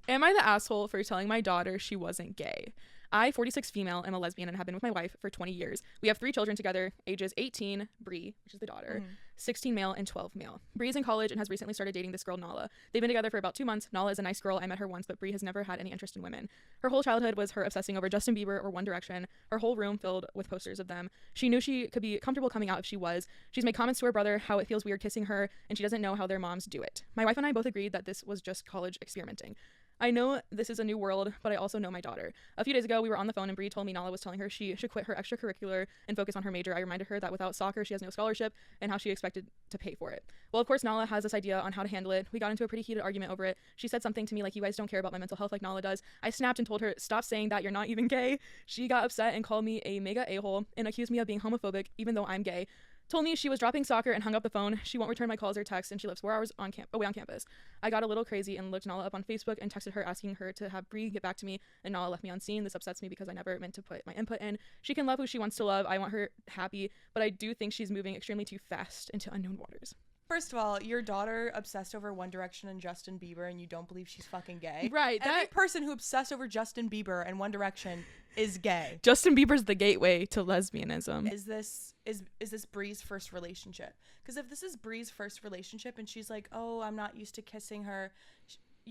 Am I the asshole for telling my daughter she wasn't gay? I, 46 female, am a lesbian and have been with my wife for 20 years. We have 3 children together, ages 18, Bree, which is the daughter, 16 male, and 12 male. Bree's in college and has recently started dating this girl, Nala. They've been together for about 2 months. Nala is a nice girl. I met her once, but Bree has never had any interest in women. Her whole childhood was her obsessing over Justin Bieber or One Direction. Her whole room filled with posters of them. She knew she could be comfortable coming out if she was. She's made comments to her brother how it feels weird kissing her, and she doesn't know how their moms do it. My wife and I both agreed that this was just college experimenting. I know this is a new world, but I also know my daughter. A few days ago, we were on the phone and Bree told me Nala was telling her she should quit her extracurricular and focus on her major. I reminded her that without soccer, she has no scholarship and how she expected to pay for it. Well, of course, Nala has this idea on how to handle it. We got into a pretty heated argument over it. She said something to me like, you guys don't care about my mental health like Nala does. I snapped and told her, stop saying that, you're not even gay. She got upset and called me a mega a-hole and accused me of being homophobic, even though I'm gay. Told me she was dropping soccer and hung up the phone. She won't return my calls or texts, and she lives 4 hours away on campus. I got a little crazy and looked Nala up on Facebook and texted her asking her to have Bree get back to me, and Nala left me on scene. This upsets me because I never meant to put my input in. She can love who she wants to love. I want her happy, but I do think she's moving extremely too fast into unknown waters. First of all, your daughter obsessed over One Direction and Justin Bieber, and you don't believe she's fucking gay. Right. Every person who obsessed over Justin Bieber and One Direction is gay. Justin Bieber's the gateway to lesbianism. Is this Bree's first relationship? Because if this is Bree's first relationship and she's like, oh, I'm not used to kissing her,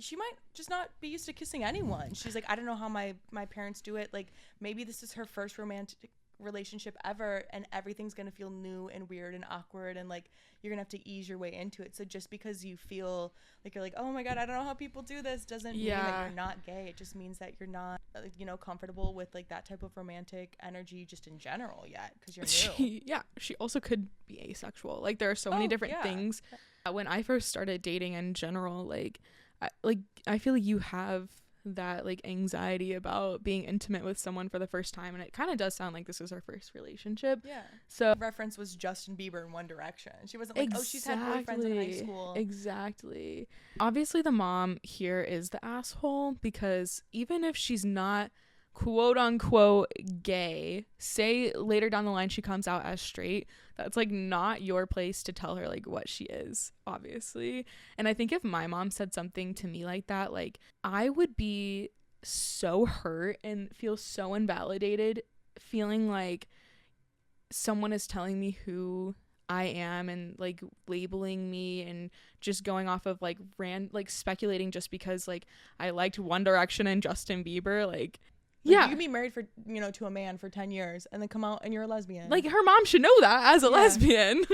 she might just not be used to kissing anyone. She's like, I don't know how my parents do it. Like, maybe this is her first romantic relationship ever, and everything's gonna feel new and weird and awkward, and like you're gonna have to ease your way into it. So just because you feel like you're like, oh my god, I don't know how people do this, doesn't mean that you're not gay. It just means that you're not comfortable with like that type of romantic energy just in general yet, because you're new. She also could be asexual. Like, there are so many different things. When I first started dating in general, like I feel like you have that like anxiety about being intimate with someone for the first time, and it kind of does sound like this was our first relationship. So reference was Justin Bieber and One Direction. She wasn't like, oh, she's had boyfriends in high school. Exactly. Obviously the mom here is the asshole, because even if she's not quote unquote gay, say later down the line she comes out as straight, that's like not your place to tell her like what she is, obviously. And I think if my mom said something to me like that, like I would be so hurt and feel so invalidated, feeling like someone is telling me who I am and like labeling me and just going off of like speculating just because like I liked One Direction and Justin Bieber. Like, you can be married for to a man for 10 years and then come out and you're a lesbian. Like, her mom should know that as a lesbian.